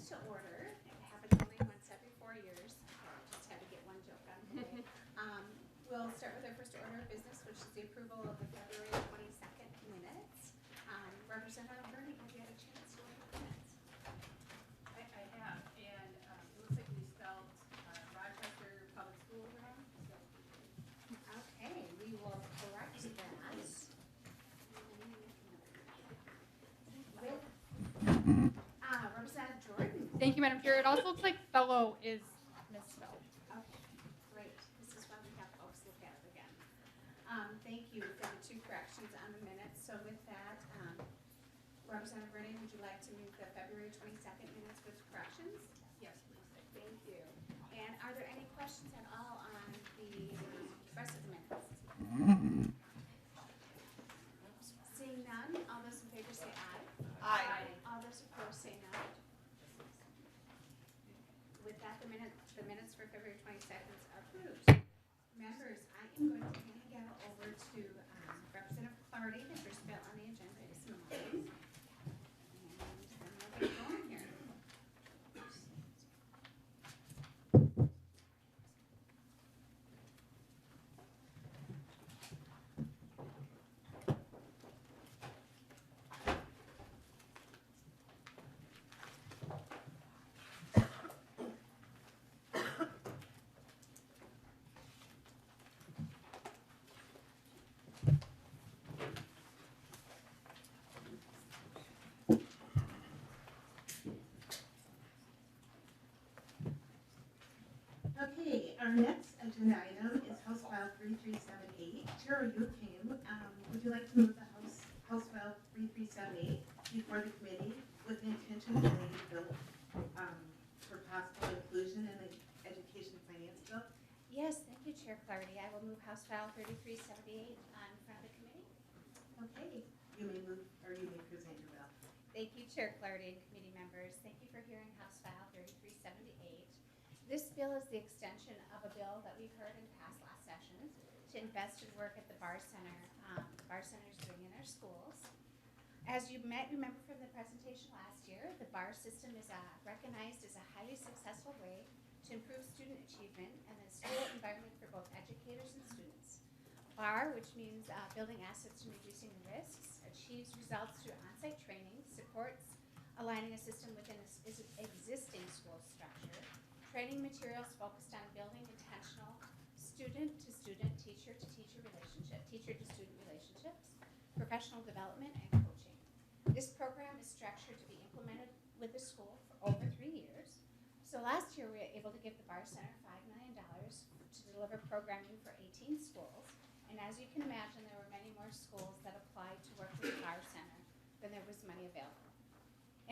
to order. It happens only once every 4 years. Just had to get one joke out of the way. We'll start with our first order of business, which is the approval of the February 22nd minutes. Representative Bernie, have you had a chance to look at the minutes? I have, and it looks like we spelled Rochester Public Schools wrong. Okay, we will correct that. Representative Jordan. Thank you, Madam Chair. It also looks like fellow is misspelled. Okay, great. This is why we have folks look at it again. Thank you for the 2 corrections on the minutes. So with that, Representative Bernie, would you like to move the February 22nd minutes with corrections? Yes, please. Thank you. And are there any questions at all on the rest of the minutes? Seeing none, all those in favor say aye. Aye. All those opposed say no. With that, the minutes for February 22nd are approved. Members, I am going to hand the gavel over to Representative Clardy, the first bill on the agenda is mine. And then we'll get going here. Okay, our next agenda item is House File 3378. Chair Youakim, would you like to move the House File 3378 before the committee with the intention of the bill for possible inclusion in the education finance bill? Yes, thank you, Chair Clardy. I will move House File 3378 in front of the committee. Okay, you may move, or you may present your bill. Thank you, Chair Clardy and committee members. Thank you for hearing House File 3378. This bill is the extension of a bill that we heard and passed last session to invest in work at the Bar Center. The Bar Center is doing in our schools. As you might remember from the presentation last year, the bar system is recognized as a highly successful way to improve student achievement and the school environment for both educators and students. BAR, which means building assets and reducing risks, achieves results through on-site training, supports aligning a system within its existing school structure, training materials focused on building intentional student-to-student, teacher-to-teacher teacher-to-student relationships, professional development, and coaching. This program is structured to be implemented with the school for over 3 years. So last year we were able to give the Bar Center $5 million to deliver programming for 18 schools. And as you can imagine, there were many more schools that applied to work with the Bar Center than there was money available.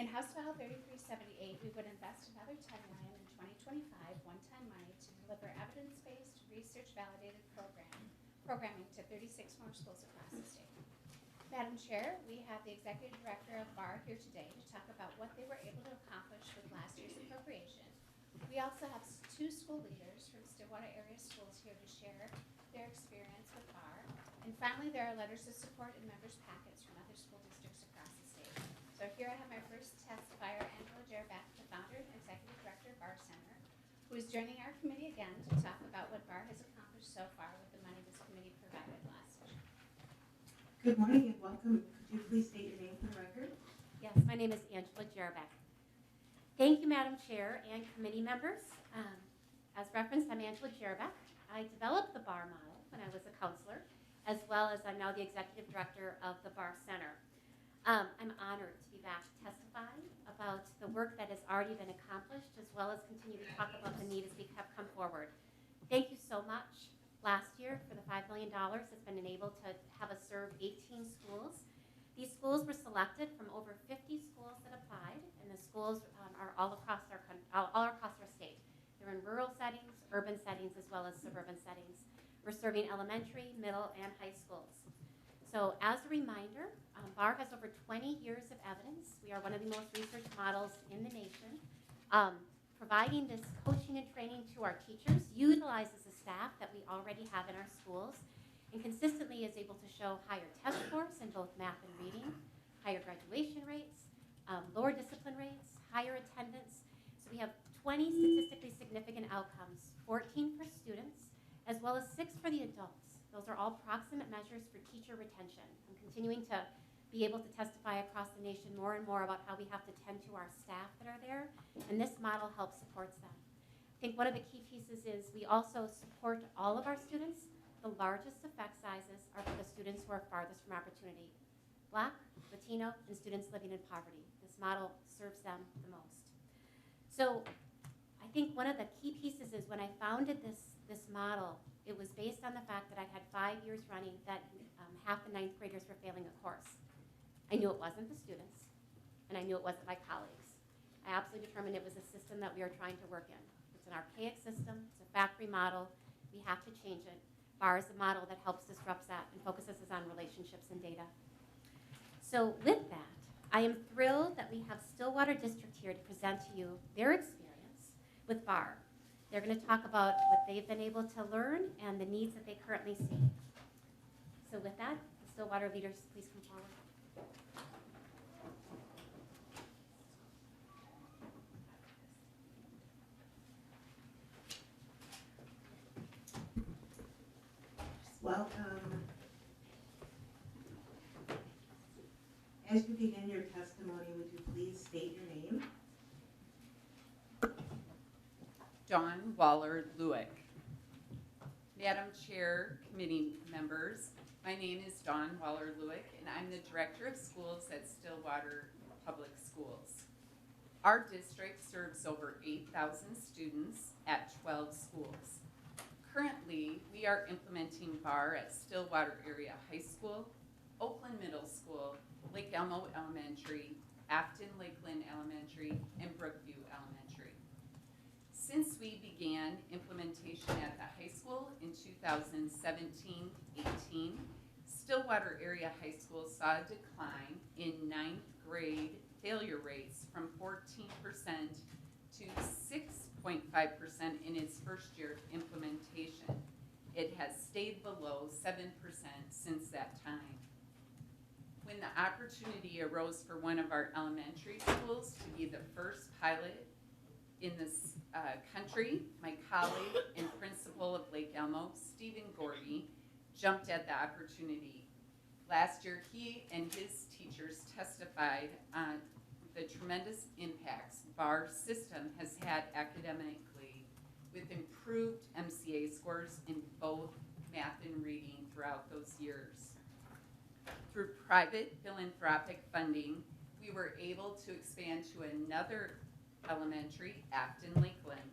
In House File 3378, we would invest another $10 million in 2025 one-time money to deliver evidence-based, research-validated programming to 36 more schools across the state. Madam Chair, we have the Executive Director of BAR here today to talk about what they were able to accomplish with last year's appropriation. We also have 2 school leaders from Stillwater area schools here to share their experience with BAR. And finally, there are letters of support in members' packets from other school districts across the state. So here I have my first testifier, Angela Jerbeck, the founder and executive director of BAR Center, who is joining our committee again to talk about what BAR has accomplished so far with the money this committee provided last session. Good morning and welcome. Could you please state your name for the record? Yes, my name is Angela Jerbeck. Thank you, Madam Chair and committee members. As referenced, I'm Angela Jerbeck. I developed the BAR model when I was a counselor, as well as I'm now the executive director of the BAR Center. I'm honored to be back to testify about the work that has already been accomplished, as well as continue to talk about the need as we have come forward. Thank you so much last year for the $5 million that's been enabled to have us serve 18 schools. These schools were selected from over 50 schools that applied, and the schools are all across our state. They're in rural settings, urban settings, as well as suburban settings. We're serving elementary, middle, and high schools. So as a reminder, BAR has over 20 years of evidence. We are one of the most researched models in the nation. Providing this coaching and training to our teachers utilizes the staff that we already have in our schools and consistently is able to show higher test scores in both math and reading, higher graduation rates, lower discipline rates, higher attendance. So we have 20 statistically significant outcomes, 14 for students, as well as 6 for the adults. Those are all proximate measures for teacher retention. I'm continuing to be able to testify across the nation more and more about how we have to tend to our staff that are there, and this model helps supports them. I think one of the key pieces is we also support all of our students. The largest effect sizes are for the students who are farthest from opportunity. Black, Latino, and students living in poverty. This model serves them the most. So I think one of the key pieces is when I founded this model, it was based on the fact that I had 5 years running that half the 9th graders were failing a course. I knew it wasn't the students, and I knew it wasn't my colleagues. I absolutely determined it was a system that we are trying to work in. It's an archaic system, it's a factory model, we have to change it. BAR is a model that helps disrupt that and focuses us on relationships and data. So with that, I am thrilled that we have Stillwater District here to present to you their experience with BAR. They're going to talk about what they've been able to learn and the needs that they currently see. So with that, the Stillwater leaders, please come forward. Welcome. As you begin your testimony, would you please state your name? Dawn Waller-Lewick. Madam Chair, committee members, my name is Dawn Waller-Lewick, and I'm the Director of Schools at Stillwater Public Schools. Our district serves over 8,000 students at 12 schools. Currently, we are implementing BAR at Stillwater Area High School, Oakland Middle School, Lake Elmo Elementary, Afton Lakeland Elementary, and Brookview Elementary. Since we began implementation at the high school in 2017-18, Stillwater Area High School saw a decline in 9th grade failure rates from 14% to 6.5% in its first year of implementation. It has stayed below 7% since that time. When the opportunity arose for one of our elementary schools to be the first pilot in this country, my colleague and principal of Lake Elmo, Stephen Gordy, jumped at the opportunity. Last year, he and his teachers testified on the tremendous impacts BAR system has had academically with improved MCA scores in both math and reading throughout those years. Through private philanthropic funding, we were able to expand to another elementary, Afton Lakeland.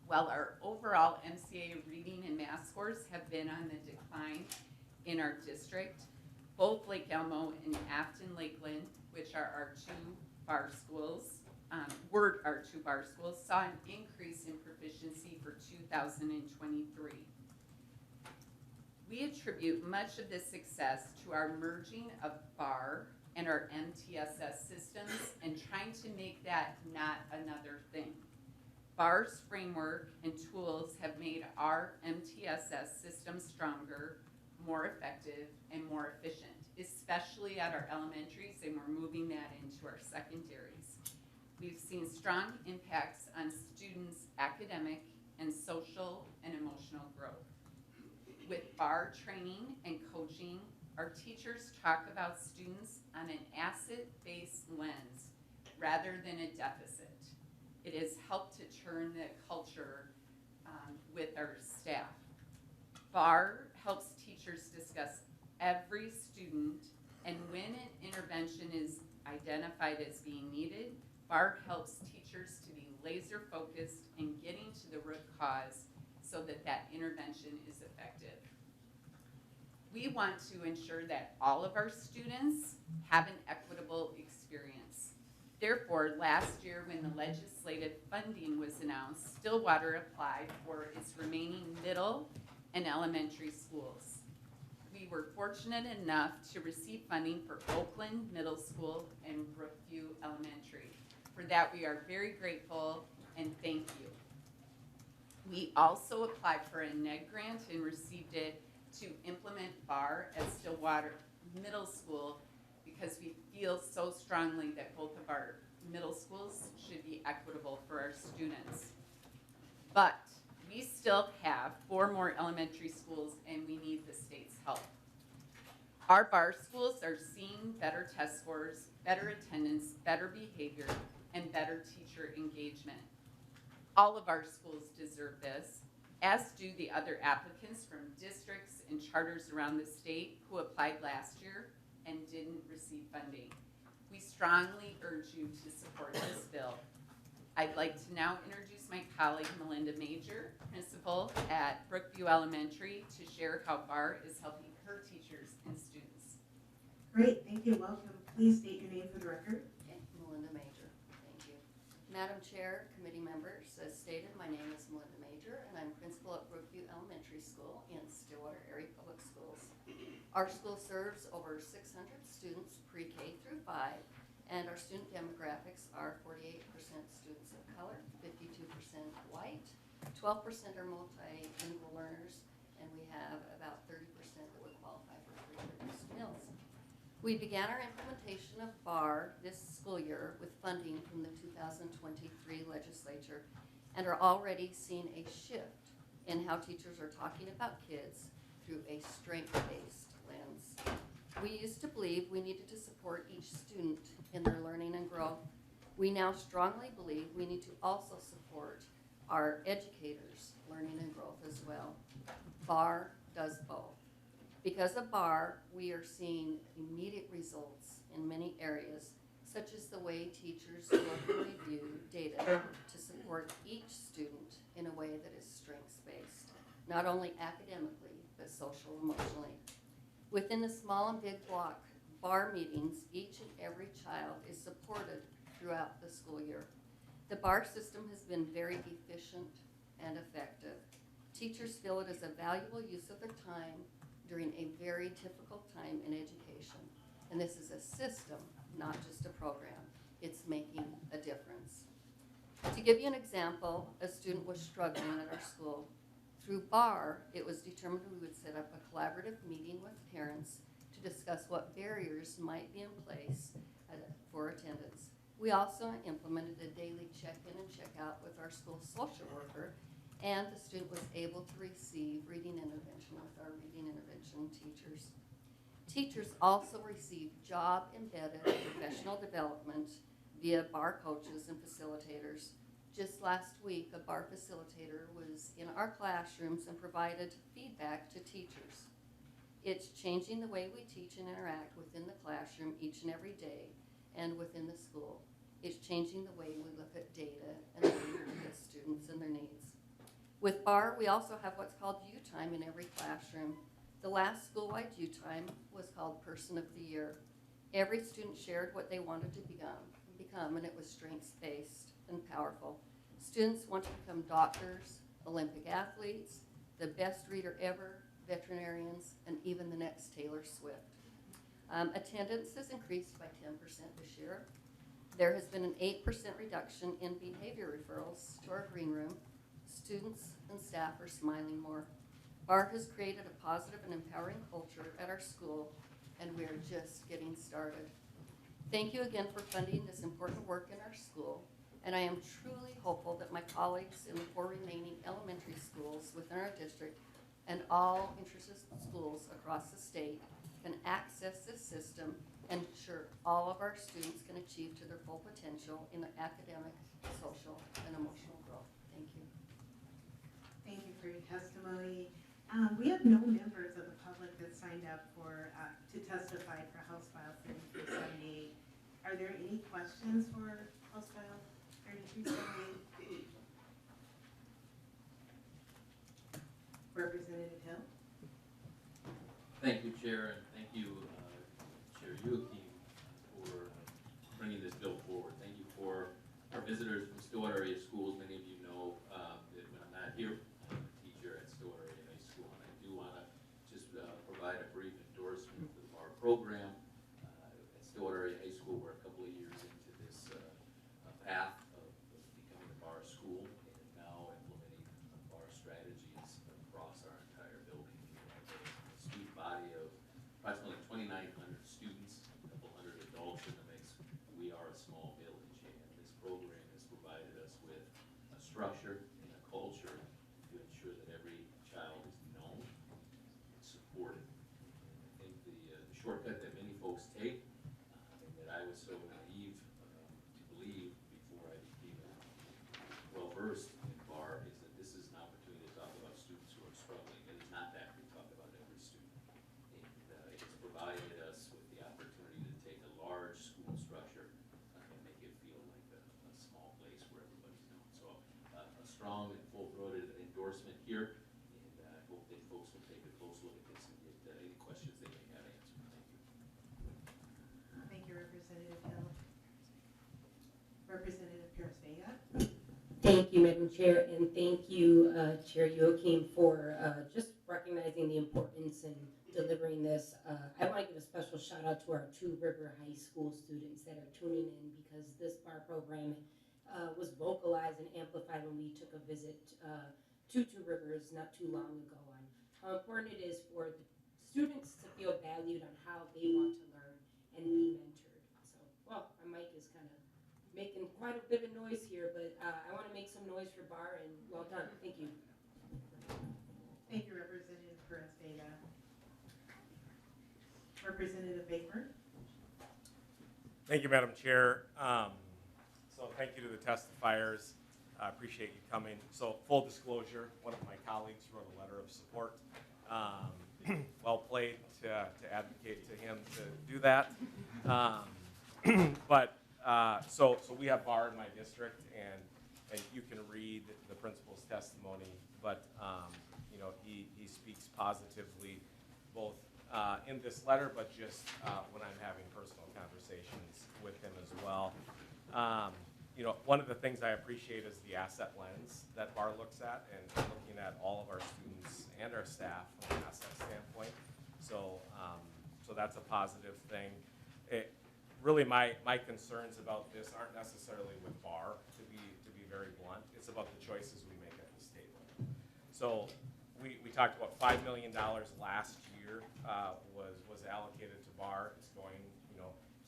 While our overall MCA reading and math scores have been on the decline in our district, both Lake Elmo and Afton Lakeland, which are our two BAR schools, saw an increase in proficiency for 2023. We attribute much of this success to our merging of BAR and our MTSS systems and trying to make that not another thing. BAR's framework and tools have made our MTSS system stronger, more effective, and more efficient, especially at our elementaries, and we're moving that into our secondaries. We've seen strong impacts on students' academic and social and emotional growth. With BAR training and coaching, our teachers talk about students on an asset-based lens rather than a deficit. It has helped to turn the culture with our staff. BAR helps teachers discuss every student, and when an intervention is identified as being needed, BAR helps teachers to be laser focused in getting to the root cause so that that intervention is effective. We want to ensure that all of our students have an equitable experience. Therefore, last year when the legislative funding was announced, Stillwater applied for its remaining middle and elementary schools. We were fortunate enough to receive funding for Oakland Middle School and Brookview Elementary. For that, we are very grateful and thank you. We also applied for a NEG grant and received it to implement BAR at Stillwater Middle School because we feel so strongly that both of our middle schools should be equitable for our students. But we still have 4 more elementary schools and we need the state's help. Our bar schools are seeing better test scores, better attendance, better behavior, and better teacher engagement. All of our schools deserve this, as do the other applicants from districts and charters around the state who applied last year and didn't receive funding. We strongly urge you to support this bill. I'd like to now introduce my colleague Melinda Major, principal at Brookview Elementary, to share how BAR is helping her teachers and students. Great, thank you, welcome. Please state your name for the record. Okay, Melinda Major, thank you. Madam Chair, committee members, as stated, my name is Melinda Major, and I'm principal at Brookview Elementary School in Stillwater Area Public Schools. Our school serves over 600 students pre-K through 5, and our student demographics are 48% students of color, 52% white, 12% are multilingual learners, and we have about 30% that would qualify for free-reduced meals. We began our implementation of BAR this school year with funding from the 2023 legislature and are already seeing a shift in how teachers are talking about kids through a strength-based lens. We used to believe we needed to support each student in their learning and growth. We now strongly believe we need to also support our educators' learning and growth as well. BAR does both. Because of BAR, we are seeing immediate results in many areas, such as the way teachers look and review data to support each student in a way that is strengths-based, not only academically, but social emotionally. Within the small and big block BAR meetings, each and every child is supported throughout the school year. The BAR system has been very efficient and effective. Teachers feel it is a valuable use of their time during a very difficult time in education. And this is a system, not just a program. It's making a difference. To give you an example, a student was struggling at our school. Through BAR, it was determined we would set up a collaborative meeting with parents to discuss what barriers might be in place for attendance. We also implemented a daily check-in and check-out with our school social worker, and the student was able to receive reading intervention with our reading intervention teachers. Teachers also receive job-embedded professional development via BAR coaches and facilitators. Just last week, a BAR facilitator was in our classrooms and provided feedback to teachers. It's changing the way we teach and interact within the classroom each and every day and within the school. It's changing the way we look at data and the way we look at students and their needs. With BAR, we also have what's called U Time in every classroom. The last school-wide U Time was called Person of the Year. Every student shared what they wanted to become, and it was strengths-based and powerful. Students want to become doctors, Olympic athletes, the best reader ever, veterinarians, and even the next Taylor Swift. Attendance has increased by 10% this year. There has been an 8% reduction in behavior referrals to our green room. Students and staff are smiling more. BAR has created a positive and empowering culture at our school, and we are just getting started. Thank you again for funding this important work in our school, and I am truly hopeful that my colleagues in the 4 remaining elementary schools within our district and all interested schools across the state can access this system and ensure all of our students can achieve to their full potential in their academic, social, and emotional growth. Thank you. Thank you for your testimony. We have no members of the public that signed up to testify for House File 3378. Are there any questions for House File 3378? Representative Hill? Thank you, Chair, and thank you, Chair Youakim, for bringing this bill forward. Thank you for our visitors from Stillwater Area Schools. Many of you know that when I'm not here, I'm a teacher at Stillwater Area High School, and I do want to just provide a brief endorsement of our program. At Stillwater Area High School, we're a couple of years into this path of becoming a BAR school and now implementing BAR strategies across our entire building. We have a student body of approximately 2,900 students, a couple hundred adults in the mix. We are a small village, and structure and a culture to ensure that every child is known and supported. And I think the shortcut that many folks take, and that I was so naive to believe before I became well versed in bar, is that this is an opportunity to talk about students who are struggling. It is not that we talk about every student. And it's provided us with the opportunity to take a large school structure and make it feel like a small place where everybody's known. So a strong and full-throated endorsement here, and I hope that folks will take a close look at this and get any questions they may have answered. Thank you. Thank you, Representative Hill. Representative Paris Vega. Thank you, Madam Chair, and thank you, Chair Youakim, for just recognizing the importance in delivering this. I want to give a special shout out to our Two River High School students that are tuning in, because this bar program was vocalized and amplified when we took a visit to Two Rivers not too long ago on how important it is for the students to feel valued on how they want to learn and be mentored. So, well, my mic is kind of making quite a bit of noise here, but I want to make some noise for bar, and well done. Thank you. Thank you, Representative Perez Vega. Representative Baker. Thank you, Madam Chair. So thank you to the testifiers. I appreciate you coming. So full disclosure, one of my colleagues wrote a letter of support. Well played to advocate to him to do that. So we have bar in my district, and you can read the principal's testimony, but he speaks positively both in this letter, but just when I'm having personal conversations with him as well. One of the things I appreciate is the asset lens that bar looks at, and looking at all of our students and our staff from an asset standpoint. So that's a positive thing. Really, my concerns about this aren't necessarily with bar, to be very blunt. It's about the choices we make at this table. So we talked about $5 million last year was allocated to bar. It's going,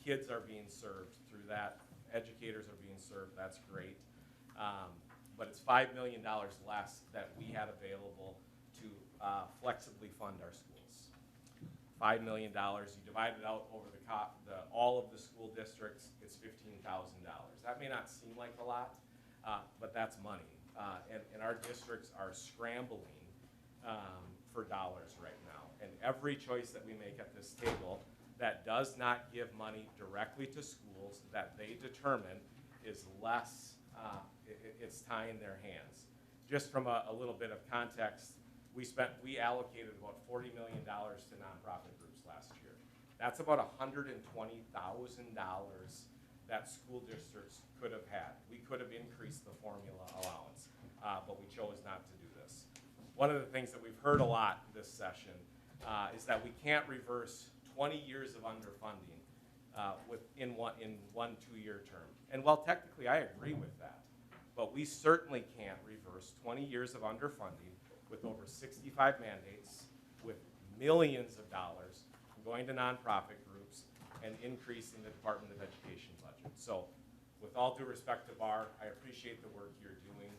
kids are being served through that. Educators are being served. That's great. But it's $5 million less that we had available to flexibly fund our schools. $5 million. You divide it out over all of the school districts, it's $15,000. That may not seem like a lot, but that's money. And our districts are scrambling for dollars right now. And every choice that we make at this table that does not give money directly to schools that they determine is less, it's tying their hands. Just from a little bit of context, we allocated about $40 million to nonprofit groups last year. That's about $120,000 that school districts could have had. We could have increased the formula allowance, but we chose not to do this. One of the things that we've heard a lot this session is that we can't reverse 20 years of underfunding in one 2-year term. And while technically I agree with that, but we certainly can't reverse 20 years of underfunding with over 65 mandates, with millions of dollars going to nonprofit groups and increasing the Department of Education budget. So with all due respect to bar, I appreciate the work you're doing,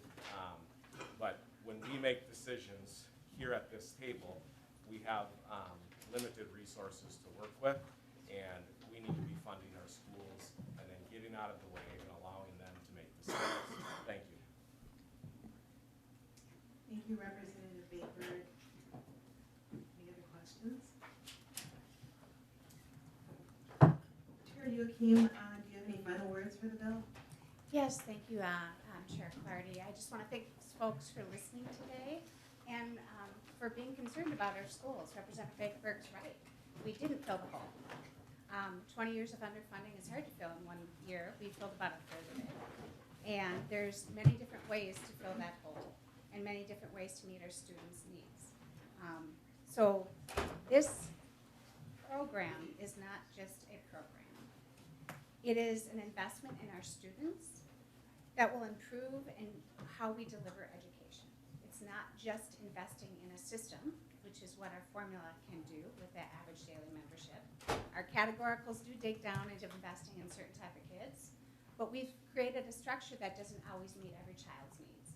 but when we make decisions here at this table, we have limited resources to work with, and we need to be funding our schools and then getting out of the way and allowing them to make decisions. Thank you. Thank you, Representative Baker. Any other questions? Chair Youakim, do you have any final words for the bill? Yes, thank you, Chair Clardy. I just want to thank folks for listening today and for being concerned about our schools. Representative Baker's right. We didn't fill the hole. 20 years of underfunding is hard to fill in 1 year. We filled about a third of it. And there's many different ways to fill that hole and many different ways to meet our students' needs. So this program is not just a program. It is an investment in our students that will improve in how we deliver education. It's not just investing in a system, which is what our formula can do with that average daily membership. Our categoricals do dig down into investing in certain type of kids, but we've created a structure that doesn't always meet every child's needs.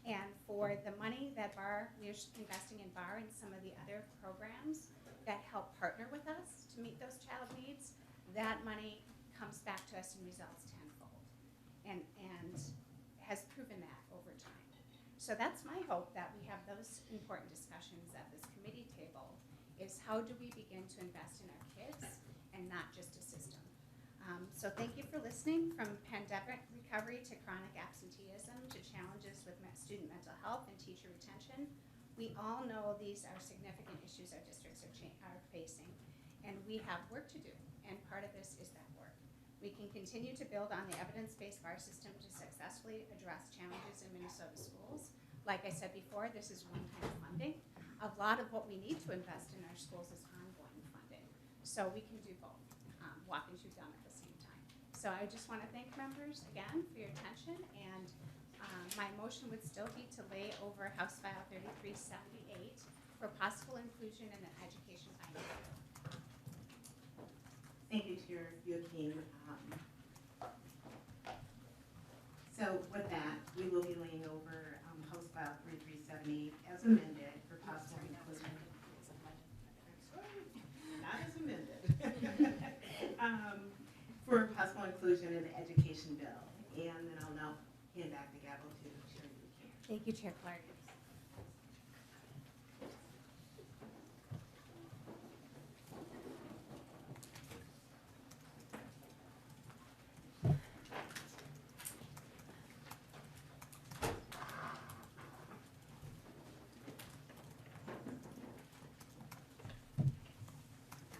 And for the money that we're investing in BAR and some of the other programs that help partner with us to meet those child needs, that money comes back to us and results tenfold, and has proven that over time. So that's my hope, that we have those important discussions at this committee table, is how do we begin to invest in our kids and not just a system. So thank you for listening. From pandemic recovery to chronic absenteeism to challenges with student mental health and teacher retention, we all know these are significant issues our districts are facing, and we have work to do, and part of this is that work. We can continue to build on the evidence-based VAR system to successfully address challenges in Minnesota schools. Like I said before, this is one-time funding. A lot of what we need to invest in our schools is ongoing funding, so we can do both, walk and chew gum at the same time. So I just want to thank members again for your attention, and my motion would still be to lay over House File 3378 for possible inclusion in the education finance bill. Thank you, Chair Youakim. So with that, we will be laying over House File 3378 as amended for possible inclusion. Not as amended. For possible inclusion in the education bill. And then I'll now hand back the gavel to Chair Youakim. Thank you, Chair Clardy.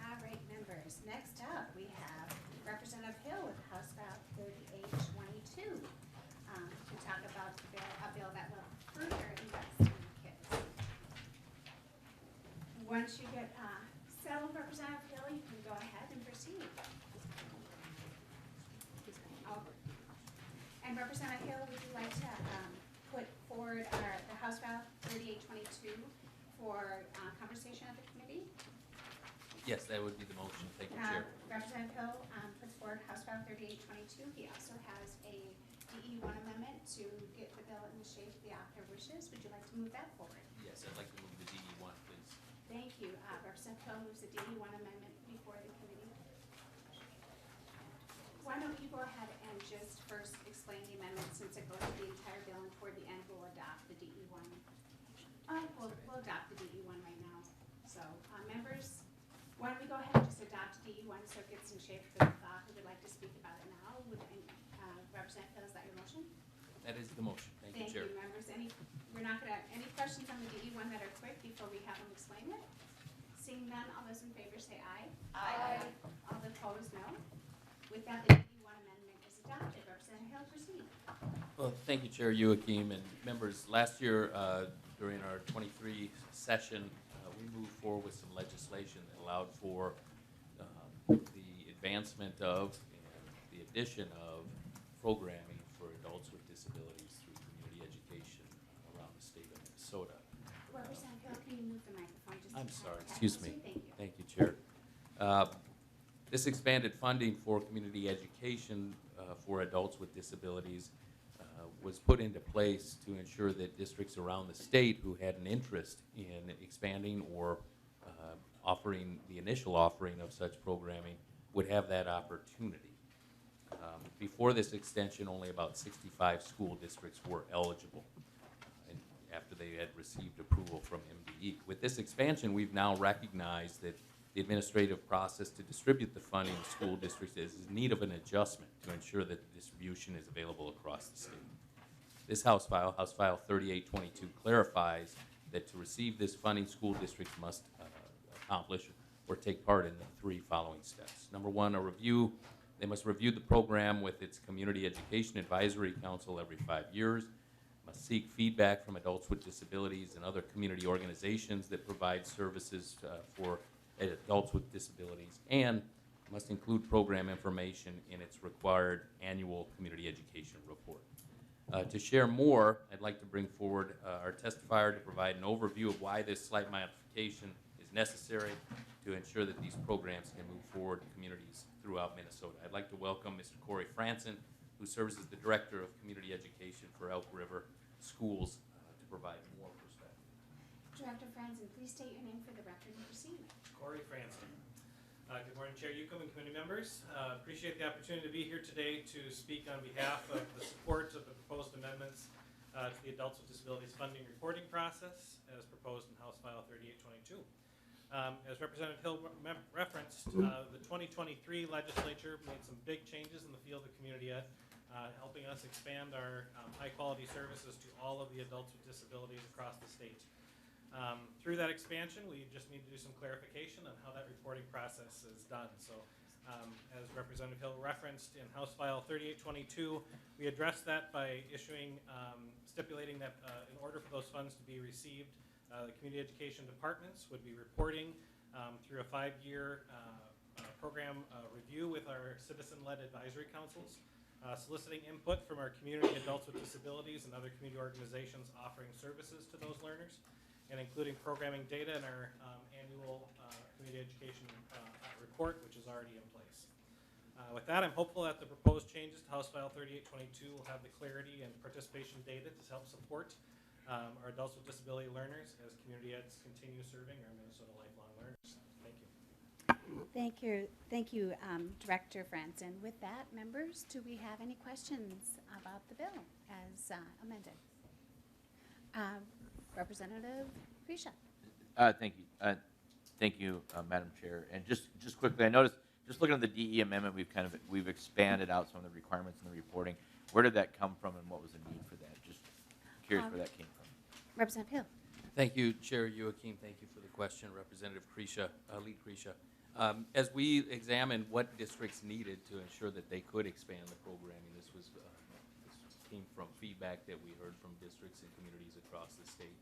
All right, members. Next up, we have Representative Hill with House File 3822 to talk about a bill that will further invest in the kids. Once you get settled, Representative Hill, you can go ahead and proceed. And Representative Hill, would you like to put forward the House File 3822 for conversation at the committee? Yes, that would be the motion. Thank you, Chair. Representative Hill puts forward House File 3822. He also has a DE1 amendment to get the bill in the shape the author wishes. Would you like to move that forward? Yes, I'd like to move the DE1, please. Thank you. Representative Hill moves the DE1 amendment before the committee. Why don't you go ahead and just first explain the amendment, since it goes to the entire bill, and toward the end we'll adopt the DE1. We'll adopt the DE1 right now. So members, why don't we go ahead and just adopt DE1 so it gets in shape for the thought who would like to speak about it now? Representative Hill, is that your motion? That is the motion. Thank you, Chair. Thank you, members. Any questions on the DE1 that are quick before we have them explain it? Seeing none, all those in favor say aye. Aye. All opposed, no. With that, the DE1 amendment is adopted. Representative Hill, proceed. Well, thank you, Chair Youakim, and members. Last year, during our 23 session, we moved forward with some legislation that allowed for the advancement of and the addition of programming for adults with disabilities through community education around the state of Minnesota. Representative Hill, can you move the microphone just I'm a sorry, tad? excuse me. Thank you. Thank you, Chair. This expanded funding for community education for adults with disabilities was put into place to ensure that districts around the state who had an interest in expanding or offering the initial offering of such programming would have that opportunity. Before this extension, only about 65 school districts were eligible after they had received approval from MDE. With this expansion, we've now recognized that the administrative process to distribute the funding to school districts is in need of an adjustment to ensure that the distribution is available across the state. This House File 3822, clarifies that to receive this funding, school districts must accomplish or take part in the three following steps. Number one, they must review the program with its Community Education Advisory Council every 5 years, must seek feedback from adults with disabilities and other community organizations that provide services for adults with disabilities, and must include program information in its required annual community education report. To share more, I'd like to bring forward our testifier to provide an overview of why this slight modification is necessary to ensure that these programs can move forward in communities throughout Minnesota. I'd like to welcome Mr. Corey Franson, who serves as the Director of Community Education for Elk River Schools provide more perspective. Director Franzen, please state your name for the record and proceed. Corey Franson. Good morning, Chair Youakim and committee members. Appreciate the opportunity to be here today to speak on behalf of the support of the proposed amendments to the Adults with Disabilities Funding Reporting Process as proposed in House File 3822. As Representative Hill referenced, the 2023 legislature made some big changes in the field of community ed, helping us expand our high-quality services to all of the adults with disabilities across the state. Through that expansion, we just need to do some clarification on how that reporting process is done. So, as Representative Hill referenced in House File 3822, we addressed that by stipulating that in order for those funds to be received, the community education departments would be reporting through a 5-year program review with our citizen-led advisory councils, soliciting input from our community adults with disabilities and other community organizations offering services to those learners, and including programming data in our annual community education report, which is already in place. With that, I'm hopeful that the proposed changes to House File 3822 will have the clarity and participation data to help support our adults with disability learners as community eds continue serving our Minnesota lifelong learners. Thank you. Thank you, Director Franzen. With that, members, do we have any questions about the bill as amended? Representative Krisha. Thank you. Thank you, Madam Chair. And just quickly, I noticed, just looking at the DE amendment, we've expanded out some of the requirements in the reporting. Where did that come from, and what was the need for that? Just curious where that came from. Representative Hill. Thank you, Chair Youakim. Thank you for the question, Representative Krisha, Lead Krisha. As we examined what districts needed to ensure that they could expand the programming, this came from feedback that we heard from districts and communities across the state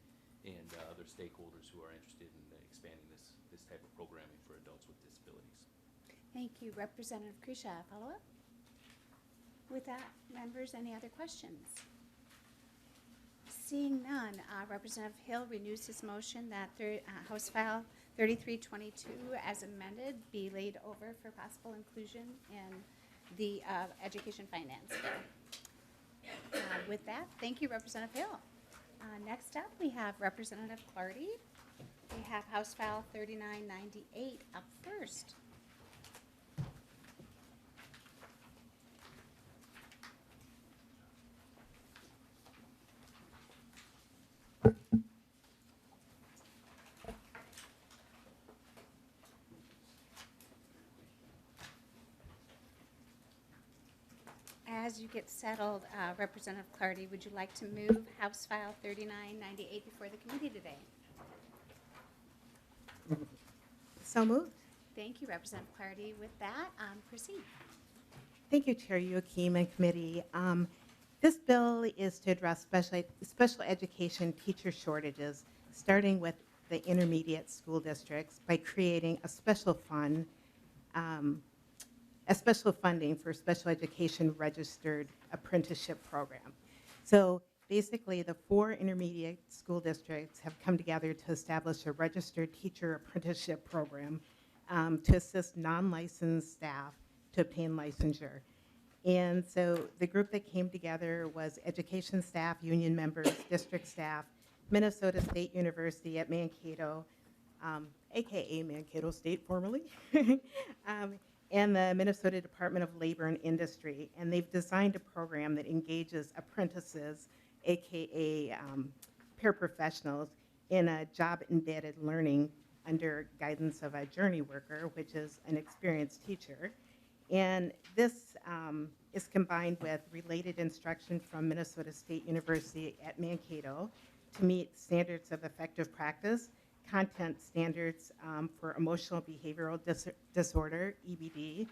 and other stakeholders who are interested in expanding this type of programming for adults with disabilities. Thank you, Representative Krisha. Follow up? With that, members, any other questions? Seeing none, Representative Hill renews his motion that House File 3322 as amended be laid over for possible inclusion in the education finance bill. With that, thank you, Representative Hill. Next up, we have Representative Clardy. We have House File 3998 up first. As you get settled, Representative Clardy, would you like to move House File 3998 before the committee today? So moved. Thank you, Representative Clardy. With that, proceed. Thank you, Chair Youakim and committee. This bill is to address special education teacher shortages, starting with the intermediate school districts by creating a special fund, special funding for special education registered apprenticeship program. So basically, the 4 intermediate school districts have come together to establish a registered teacher apprenticeship program to assist non-licensed staff to obtain licensure. And so the group that came together was education staff, union members, district staff, Minnesota State University at Mankato, AKA Mankato State formerly, and the Minnesota Department of Labor and Industry. And they've designed a program that engages apprentices, AKA paraprofessionals, in a job-embedded learning under guidance of a journey worker, which is an experienced teacher. And this is combined with related instruction from Minnesota State University at Mankato to meet standards of effective practice, content standards for emotional behavioral disorder, EBD,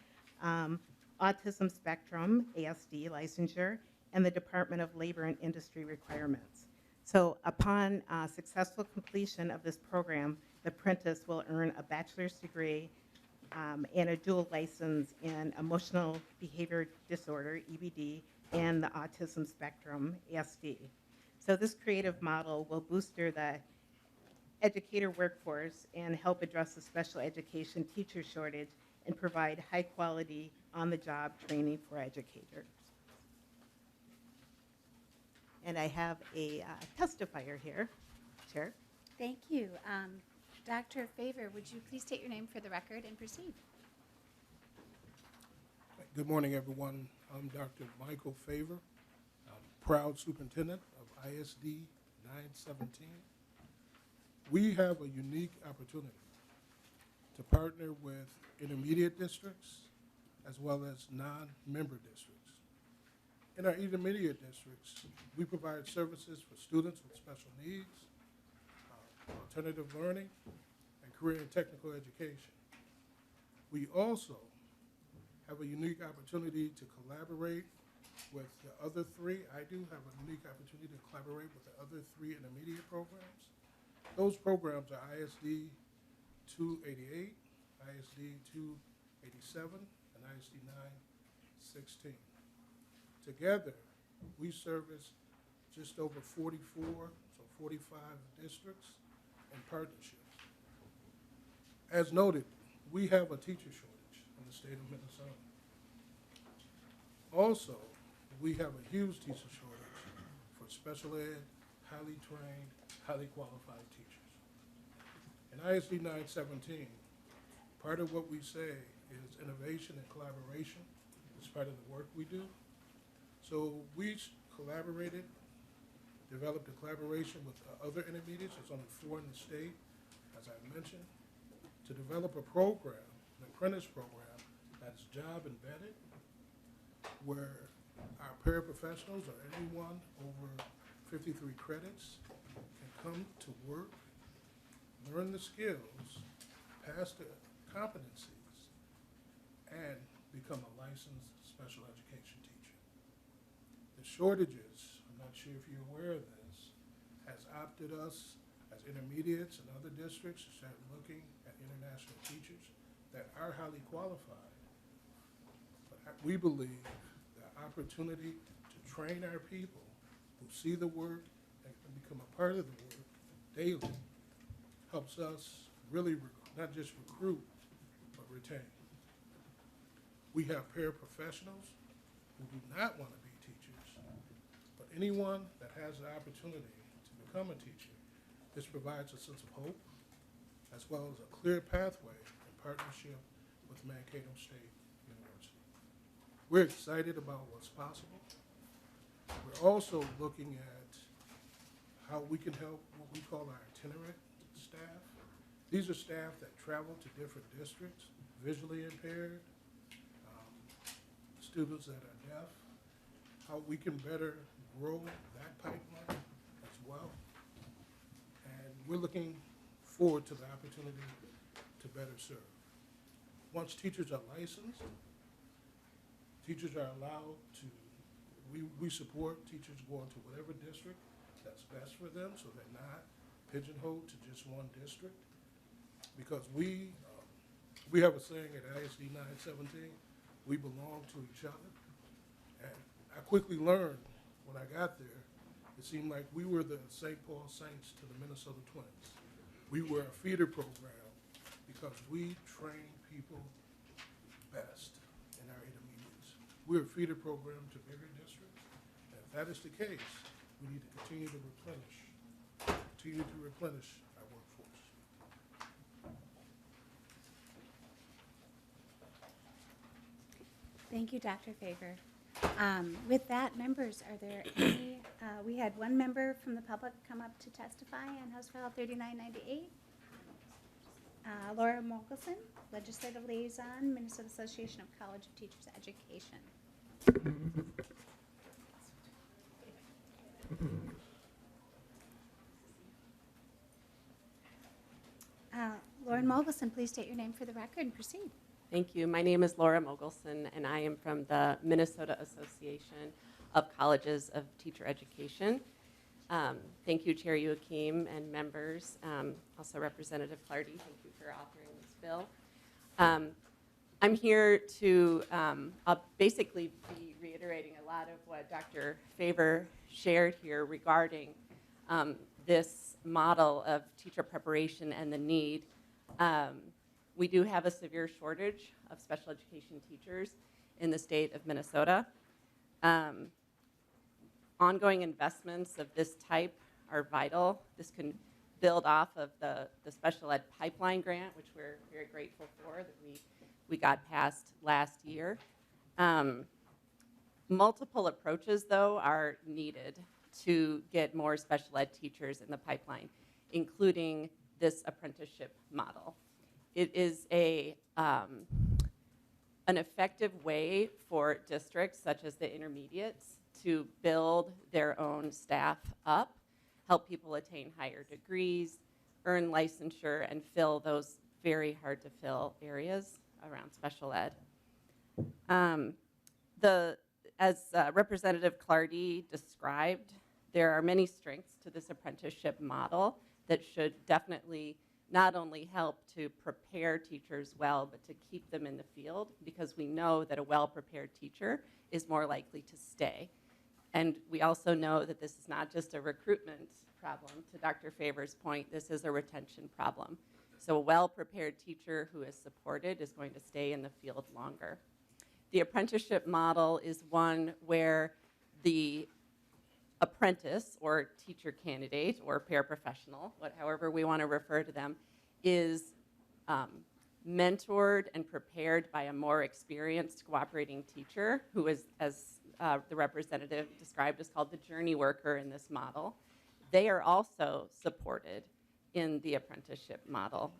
autism spectrum, ASD licensure, and the Department of Labor and Industry requirements. So upon successful completion of this program, the apprentice will earn a bachelor's degree and a dual license in emotional behavior disorder, EBD, and the autism spectrum, ASD. So this creative model will booster the educator workforce and help address the special education teacher shortage and provide high quality on-the-job training for educators. and I have a testifier here. Chair. Thank you. Dr. Favor, would you please state your name for the record and proceed? Good morning, everyone. I'm Dr. Michael Favor, proud superintendent of ISD 917. We have a unique opportunity to partner with intermediate districts as well as non-member districts. In our intermediate districts, we provide services for students with special needs, alternative learning, and career and technical education. We also have a unique opportunity to collaborate with the other three. I do have a unique opportunity to collaborate with the other three intermediate programs. Those programs are ISD 288, ISD 287, and ISD 916. Together, we service just over 44, so 45 districts and partnerships. As noted, we have a teacher shortage in the state of Minnesota. Also, we have a huge teacher shortage for special ed, highly trained, highly qualified teachers. In ISD 917, part of what we say is innovation and collaboration is part of the work we do. So we collaborated, developed a collaboration with other intermediates, there's only 4 in the state, as I mentioned, to develop a program, an apprentice program, that is job embedded, where our paraprofessionals or anyone over 53 credits can come to work, learn the skills, pass the competencies, and become a licensed special education teacher. The shortages, I'm not sure if you're aware of this, has opted us as intermediates and other districts to start looking at international teachers that are highly qualified. But we believe the opportunity to train our people who see the work and can become a part of the work daily helps us really not just recruit, but retain. We have paraprofessionals who do not want to be teachers, but anyone that has the opportunity to become a teacher, this provides a sense of hope, as well as a clear pathway in partnership with Mankato State University. We're excited about what's possible. We're also looking at how we can help what we call our itinerant staff. These are staff that travel to different districts, visually impaired, students that are deaf, how we can better grow that pipeline as well. And we're looking forward to the opportunity to better serve. Once teachers are licensed, teachers are allowed to, we support teachers going to whatever district that's best for them, so they're not pigeonholed to just one district. Because we have a saying at ISD 917, we belong to each other. And I quickly learned when I got there, it seemed like we were the St. Paul Saints to the Minnesota Twins. We were a feeder program because we train people best in our intermediates. We're a feeder program to bigger districts. And if that is the case, we need to continue to replenish our workforce. Thank you, Dr. Favor. With that, members, are there any, we had one member from the public come up to testify on House File 3998. Laura Mogelson, Legislative Liaison, Minnesota Association of College of Teachers Education. Lauren Mogelson, please state your name for the record and proceed. Thank you. My name is Laura Mogelson, and I am from the Minnesota Association of Colleges of Teacher Education. Thank you, Chair Youakim and members, also Representative Clardy. Thank you for authoring this bill. I'm here to I'll basically be reiterating a lot of what Dr. Favor shared here regarding this model of teacher preparation and the need. We do have a severe shortage of special education teachers in the state of Minnesota. ongoing investments of this type are vital. This can build off of the special ed pipeline grant, which we're very grateful for, that we got passed last year. Multiple approaches, though, are needed to get more special ed teachers in the pipeline, including this apprenticeship model. It is an effective way for districts such as the intermediates to build their own staff up, help people attain higher degrees, earn licensure, and fill those very hard to fill areas around special ed. As Representative Clardy described, there are many strengths to this apprenticeship model that should definitely not only help to prepare teachers well, but to keep them in the field, because we know that a well-prepared teacher is more likely to stay. And we also know that this is not just a recruitment problem. To Dr. Favor's point, this is a retention problem. So a well-prepared teacher who is supported is going to stay in the field longer. The apprenticeship model is one where the apprentice or teacher candidate or paraprofessional, however we want to refer to them, is mentored and prepared by a more experienced cooperating teacher who is, as the representative described, is called the journey worker in this model. They are also supported in the apprenticeship model,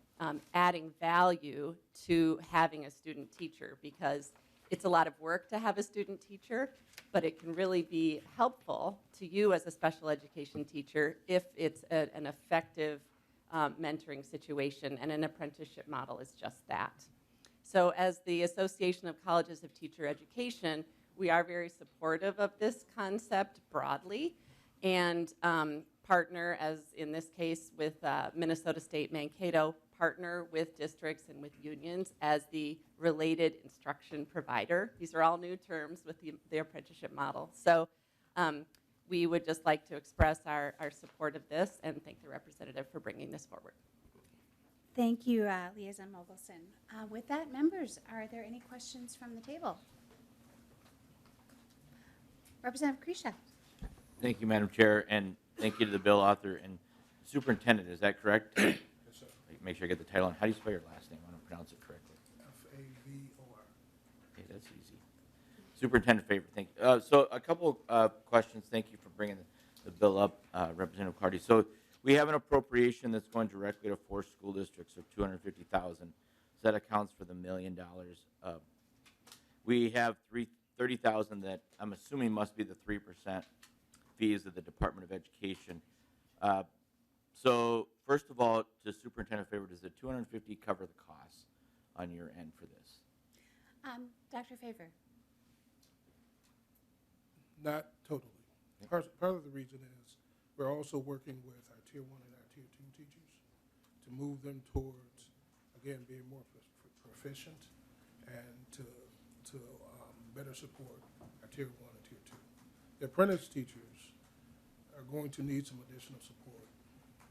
adding value to having a student teacher, because it's a lot of work to have a student teacher, but it can really be helpful to you as a special education teacher if it's an effective mentoring situation, and an apprenticeship model is just that. So as the Association of Colleges of Teacher Education, we are very supportive of this concept broadly, and partner, as in this case with Minnesota State Mankato, partner with districts and with unions as the related instruction provider. These are all new terms with the apprenticeship model. So we would just like to express our support of this and thank the representative for bringing this forward. Thank you, Liaison Mogelson. With that, members, are there any questions from the table? Representative Krisha. Thank you, Madam Chair, and thank you to the bill author and superintendent. Is that correct? Yes, sir. Make sure I get the title on. How do you spell your last name? I want to pronounce it correctly. Favor. Okay, that's easy. Superintendent Favor, thank you. So a couple questions. Thank you for bringing the bill up, Representative Clardy. So we have an appropriation that's going directly to 4 school districts of $250,000. So that accounts for the $1 million. We have $30,000 that I'm assuming must be the 3% fees of the Department of Education. So first of all, to Superintendent Favor, does the $250 cover the costs on your end for this? Dr. Favor. Not totally. Part of the reason is we're also working with our Tier 1 and our Tier 2 teachers to move them towards, again, being more proficient and to better support our Tier 1 and Tier 2. The apprentice teachers are going to need some additional support,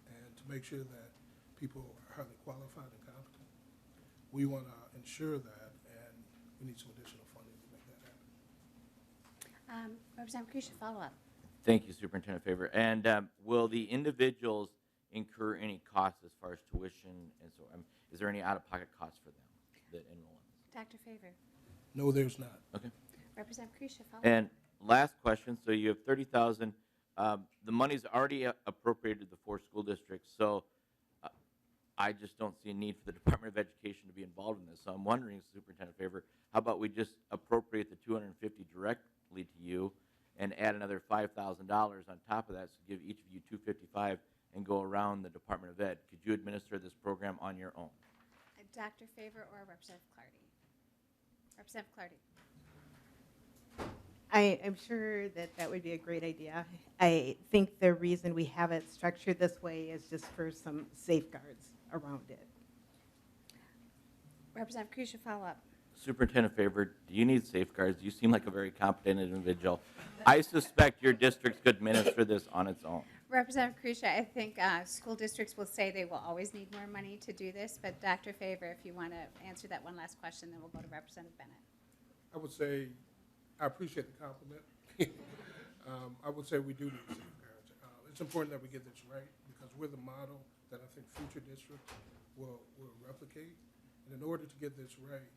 and to make sure that people are highly qualified and competent, we want to ensure that, and we need some additional funding to make that happen. Representative Krisha, follow up. Thank you, Superintendent Favor. And will the individuals incur any costs as far as tuition and so on? Is there any out-of-pocket costs for them that enroll in this? Dr. Favor. No, there's not. Okay. Representative Krisha, follow And last question. So you have $30,000. The money's already appropriated to the 4 school districts. So I just don't see a need for the Department of Education to be involved in this. So I'm wondering, Superintendent Favor, how about we just appropriate the $250 directly to you and add another $5,000 on top of that, so give each of you $255 and go around the Department of Ed. Could you administer this program on your own? Dr. Favor or Representative Clardy? Representative Clardy. I'm sure that would be a great idea. I think the reason we have it structured this way is just for some safeguards around it. Representative Krisha, follow up. Superintendent Favor, do you need safeguards? You seem like a very competent individual. I suspect your district could administer this on its own. Representative Krisha, I think school districts will say they will always need more money to do this, but Dr. Favor, if you want to answer that one last question, then we'll go to Representative Bennett. I would say I appreciate the compliment. I would say we do need safeguards. It's important that we get this right because we're the model that I think future districts will replicate. And in order to get this right,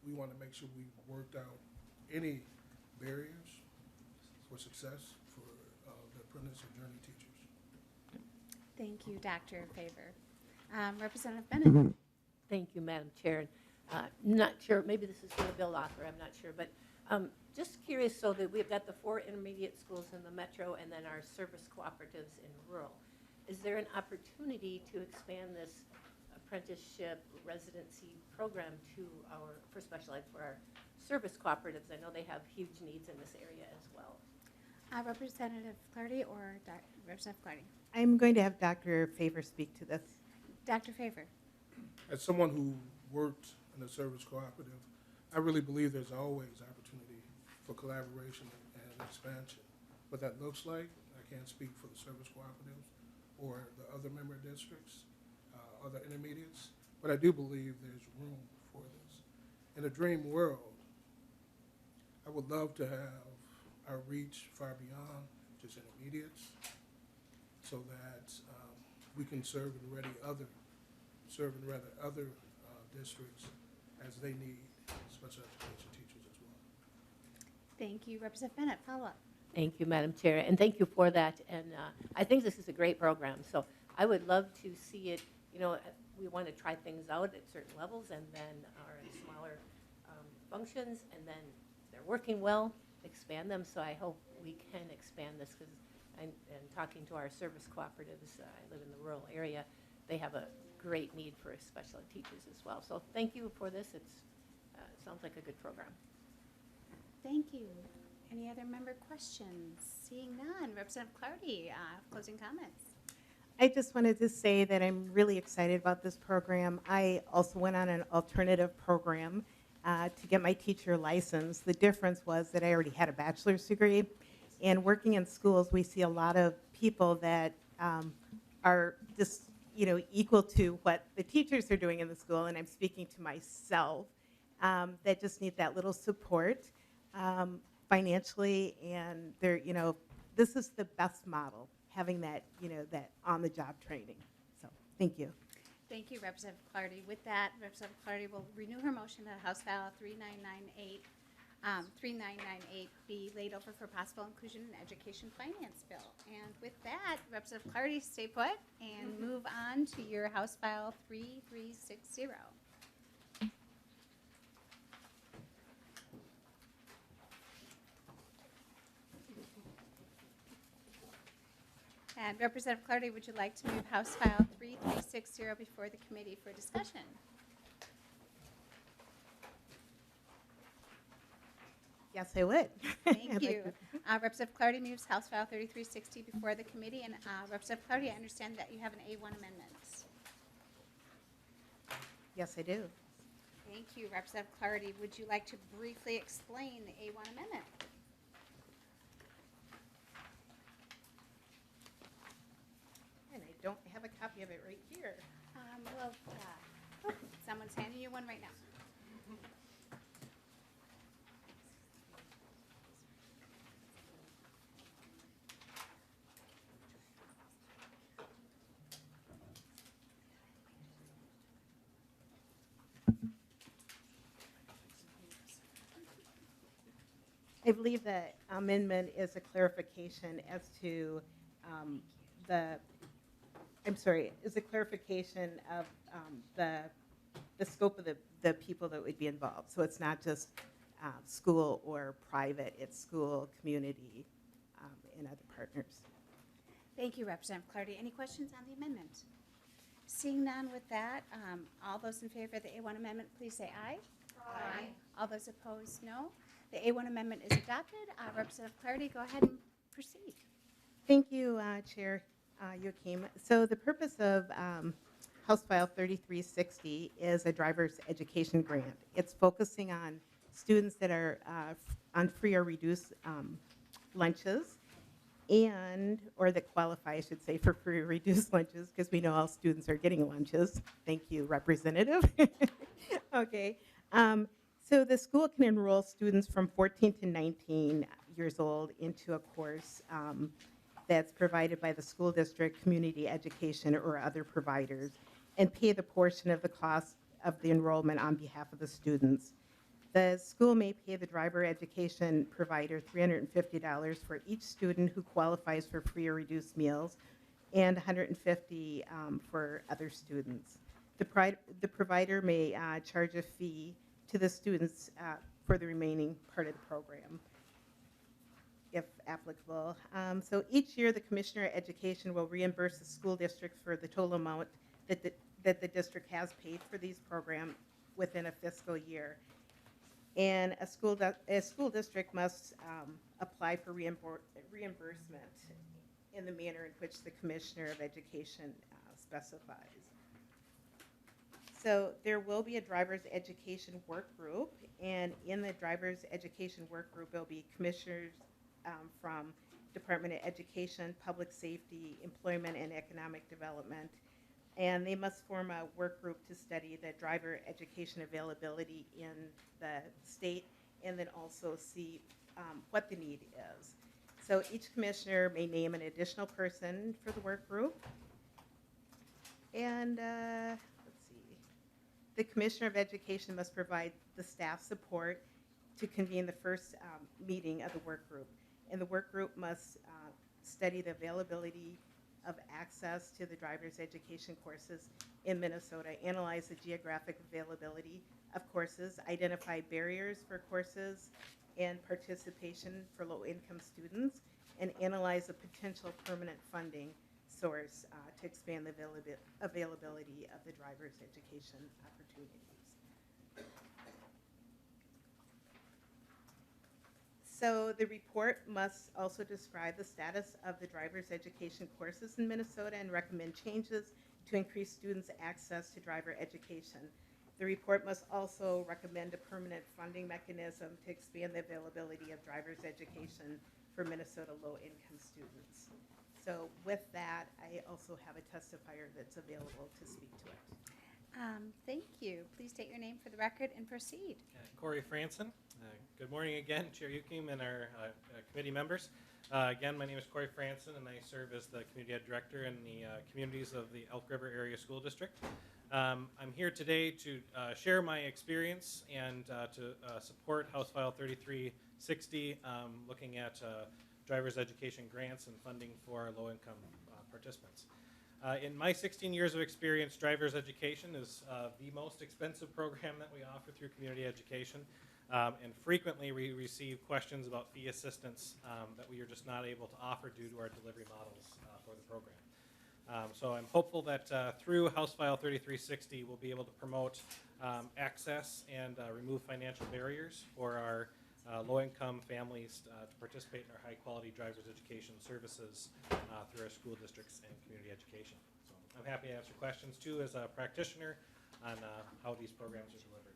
we want to make sure we've worked out any barriers for success for the apprentice and journey teachers. Thank you, Dr. Favor. Representative Bennett. Thank you, Madam Chair. Not sure, maybe this is for the bill author, I'm not sure, but just curious, so that we've got the 4 intermediate schools in the metro and then our service cooperatives in rural. Is there an opportunity to expand this apprenticeship residency program for special ed for our service cooperatives? I know they have huge needs in this area as well. Representative Clardy or Representative Clardy? I'm going to have Dr. Favor speak to this. Dr. Favor. As someone who worked in a service cooperative, I really believe there's always opportunity for collaboration and expansion. What that looks like, I can't speak for the service cooperatives or the other member districts, other intermediates, but I do believe there's room for this. In a dream world, I would love to have our reach far beyond just intermediates so that we can serve and ready other districts as they need special education teachers as well. Thank you. Representative Bennett, follow up. Thank you, Madam Chair, and thank you for that. And I think this is a great program. So I would love to see it, we want to try things out at certain levels and then are in smaller functions, and then they're working well, expand them. So I hope we can expand this because and talking to our service cooperatives, I live in the rural area, they have a great need for special ed teachers as well. So thank you for this. It sounds like a good program. Thank you. Any other member questions? Seeing none. Representative Clardy, closing comments. I just wanted to say that I'm really excited about this program. I also went on an alternative program to get my teacher license. The difference was that I already had a bachelor's degree. And working in schools, we see a lot of people that are just, equal to what the teachers are doing in the school, and I'm speaking to myself, that just need that little support financially, and they're, this is the best model, having that, that on-the-job training. So, thank you. Thank you, Representative Clardy. With that, Representative Clardy will renew her motion that House File 3998 be laid over for possible inclusion in education finance bill. And with that, Representative Clardy, stay put and move on to your House File 3360. And Representative Clardy, would you like to move House File 3360 before the committee for discussion? Yes, I would. Thank you. Representative Clardy moves House File 3360 before the committee. And Representative Clardy, I understand that you have an A1 amendment. Yes, I do. Thank you. Representative Clardy, would you like to briefly explain the A1 amendment? And I don't have a copy of it right here. Someone's handing you one right now. I believe the amendment is a clarification as to is a clarification of the scope of the people that would be involved. So it's not just school or private, it's school, community, and other partners. Thank you, Representative Clardy. Any questions on the amendment? Seeing none with that, all those in favor of the A1 amendment, please say aye. Aye. All those opposed, no. The A1 amendment is adopted. Representative Clardy, go ahead and proceed. Thank you, Chair Youakim. So the purpose of House File 3360 is a driver's education grant. It's focusing on students that are on free or reduced lunches or that qualify, I should say, for free or reduced lunches, because we know all students are getting lunches. Thank you, Representative. Okay. So the school can enroll students from 14 to 19 years old into a course that's provided by the school district, community education, or other providers, and pay the portion of the cost of the enrollment on behalf of the students. The school may pay the driver education provider $350 for each student who qualifies for free or reduced meals, and $150 for other students. The provider may charge a fee to the students for the remaining part of the program, if applicable. So each year, the Commissioner of Education will reimburse the school district for the total amount that the district has paid for these programs within a fiscal year. And a school district must apply for reimbursement in the manner in which the Commissioner of Education specifies. So there will be a driver's education work group, and in the driver's education work group, there'll be commissioners from Department of Education, Public Safety, Employment and Economic Development, and they must form a work group to study the driver education availability in the state, and then also see what the need is. So each commissioner may name an additional person for the work group. And let's see. The Commissioner of Education must provide the staff support to convene the first meeting of the work group. And the work group must study the availability of access to the driver's education courses in Minnesota, analyze the geographic availability of courses, identify barriers for courses and participation for low-income students, and analyze the potential permanent funding source to expand the availability of the driver's education opportunities. So the report must also describe the status of the driver's education courses in Minnesota and recommend changes to increase students' access to driver education. The report must also recommend a permanent funding mechanism to expand the availability of driver's education for Minnesota low-income students. So with that, I also have a testifier that's available to speak to it. Thank you. Please state your name for the record and proceed. Corey Franson. Good morning again, Chair Youakim and our committee members. Again, my name is Corey Franson, and I serve as the Community Ed Director in the communities of the Elk River Area School District. I'm here today to share my experience and to support House File 3360, looking at driver's education grants and funding for low-income participants. In my 16 years of experience, driver's education is the most expensive program that we offer through community education. And frequently we receive questions about fee assistance that we are just not able to offer due to our delivery models for the program. So I'm hopeful that through House File 3360 we'll be able to promote access and remove financial barriers for our low-income families to participate in our high-quality driver's education services through our school districts and community education. So I'm happy to answer questions too as a practitioner on how these programs are delivered.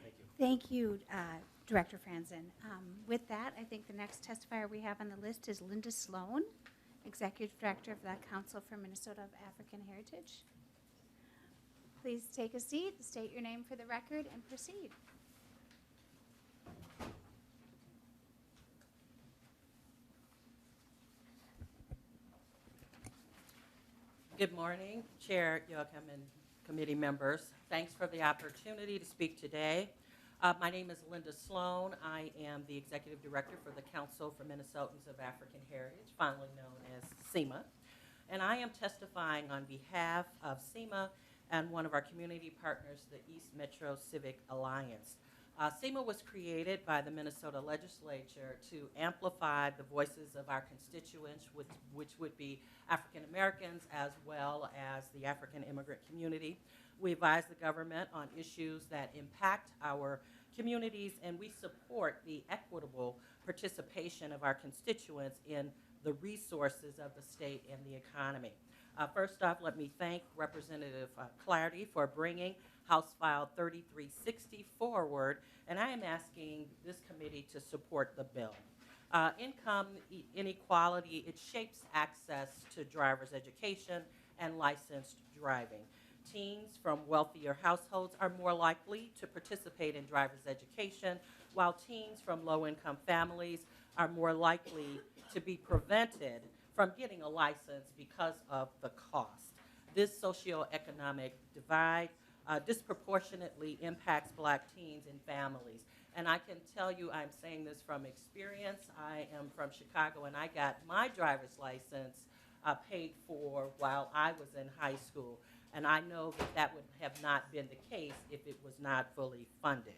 Thank you. Thank you, Director Franzen. With that, I think the next testifier we have on the list is Linda Sloan, Executive Director of the Council for Minnesota of African Heritage. Please take a seat, state your name for the record, and proceed. Good morning, Chair Youakim and committee members. Thanks for the opportunity to speak today. My name is Linda Sloan. I am the Executive Director for the Council for Minnesotans of African Heritage, fondly known as CEMA. And I am testifying on behalf of CEMA and one of our community partners, the East Metro Civic Alliance. CEMA was created by the Minnesota legislature to amplify the voices of our constituents, which would be African Americans as well as the African immigrant community. We advise the government on issues that impact our communities, and we support the equitable participation of our constituents in the resources of the state and the economy. First off, let me thank Representative Clardy for bringing House File 3360 forward, and I am asking this committee to support the bill. Income inequality, it shapes access to driver's education and licensed driving. Teens from wealthier households are more likely to participate in driver's education, while teens from low-income families are more likely to be prevented from getting a license because of the cost. This socioeconomic divide disproportionately impacts Black teens and families. And I can tell you, I'm saying this from experience. I am from Chicago, and I got my driver's license paid for while I was in high school. And I know that that would have not been the case if it was not fully funded.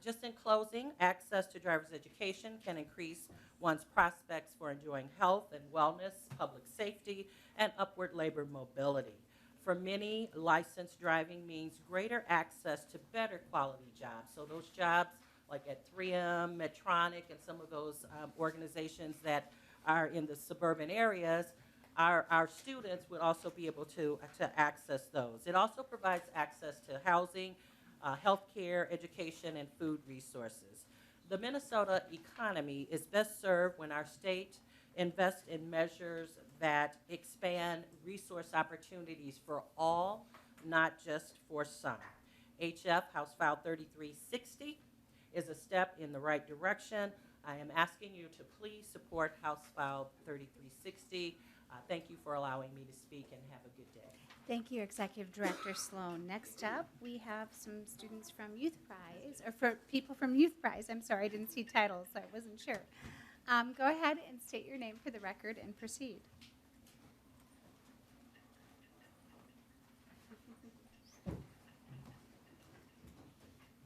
Just in closing, access to driver's education can increase one's prospects for enjoying health and wellness, public safety, and upward labor mobility. For many, licensed driving means greater access to better quality jobs. So those jobs like at 3M, Medtronic, and some of those organizations that are in the suburban areas, our students would also be able to access those. It also provides access to housing, healthcare, education, and food resources. The Minnesota economy is best served when our state invests in measures that expand resource opportunities for all, not just for some. HF, House File 3360, is a step in the right direction. I am asking you to please support House File 3360. Thank you for allowing me to speak, and have a good day. Thank you, Executive Director Sloan. Next up, we have some students from Youth Prize, or for people from Youth Prize. I'm sorry, I didn't see titles, so I wasn't sure. Go ahead and state your name for the record and proceed.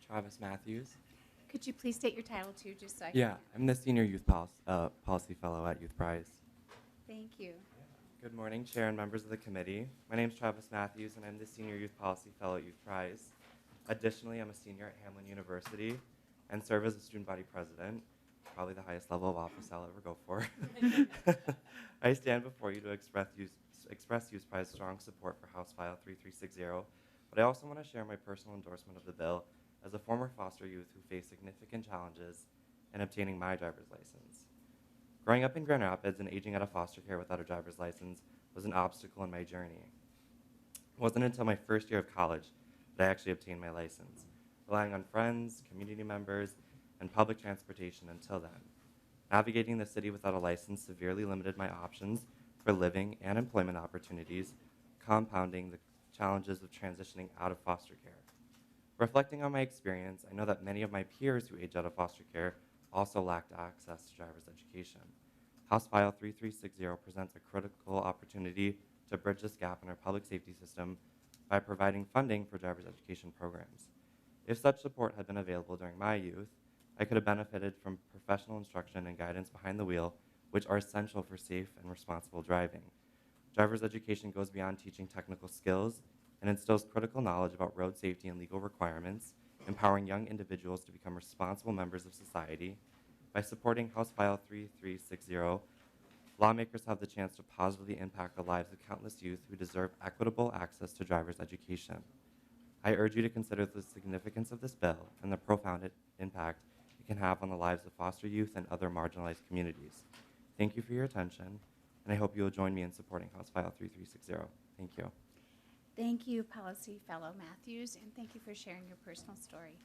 Travis Matthews. Could you please state your title too, just so I Yeah, I'm the Senior Youth Policy Fellow at Youth Prize. Thank you. Good morning, Chair and members of the committee. My name is Travis Matthews, and I'm the Senior Youth Policy Fellow at Youth Prize. Additionally, I'm a senior at Hamlin University and serve as a student body president, probably the highest level of office I'll ever go for. I stand before you to express Youth Prize's strong support for House File 3360, but I also want to share my personal endorsement of the bill as a former foster youth who faced significant challenges in obtaining my driver's license. Growing up in Grand Rapids and aging out of foster care without a driver's license was an obstacle in my journey. It wasn't until my first year of college that I actually obtained my license, relying on friends, community members, and public transportation until then. Navigating the city without a license severely limited my options for living and employment opportunities, compounding the challenges of transitioning out of foster care. Reflecting on my experience, I know that many of my peers who age out of foster care also lacked access to driver's education. House File 3360 presents a critical opportunity to bridge this gap in our public safety system by providing funding for driver's education programs. If such support had been available during my youth, I could have benefited from professional instruction and guidance behind the wheel, which are essential for safe and responsible driving. Driver's education goes beyond teaching technical skills and instills critical knowledge about road safety and legal requirements, empowering young individuals to become responsible members of society. By supporting House File 3360, lawmakers have the chance to positively impact the lives of countless youth who deserve equitable access to driver's education. I urge you to consider the significance of this bill and the profound impact it can have on the lives of foster youth and other marginalized communities. Thank you for your attention, and I hope you will join me in supporting House File 3360. Thank you. Thank you, Policy Fellow Matthews, and thank you for sharing your personal story.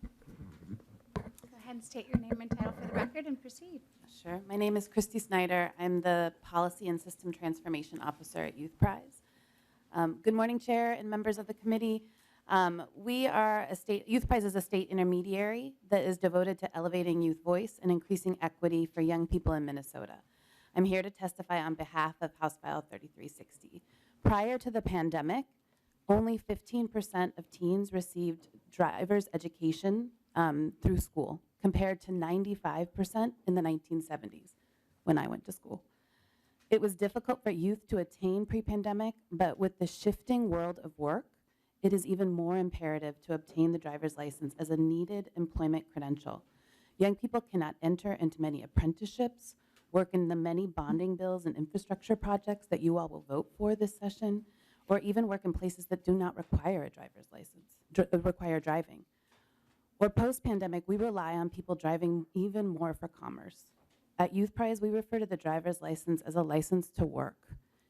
Go ahead and state your name and title for the record and proceed. Sure. My name is Christy Snyder. I'm the Policy and System Transformation Officer at Youth Prize. Good morning, Chair and members of the committee. Youth Prize is a state intermediary that is devoted to elevating youth voice and increasing equity for young people in Minnesota. I'm here to testify on behalf of House File 3360. Prior to the pandemic, only 15% of teens received driver's education through school, compared to 95% in the 1970s when I went to school. It was difficult for youth to attain pre-pandemic, but with the shifting world of work, it is even more imperative to obtain the driver's license as a needed employment credential. Young people cannot enter into many apprenticeships, work in the many bonding bills and infrastructure projects that you all will vote for this session, or even work in places that do not require a driver's license, require driving. Or post-pandemic, we rely on people driving even more for commerce. At Youth Prize, we refer to the driver's license as a license to work.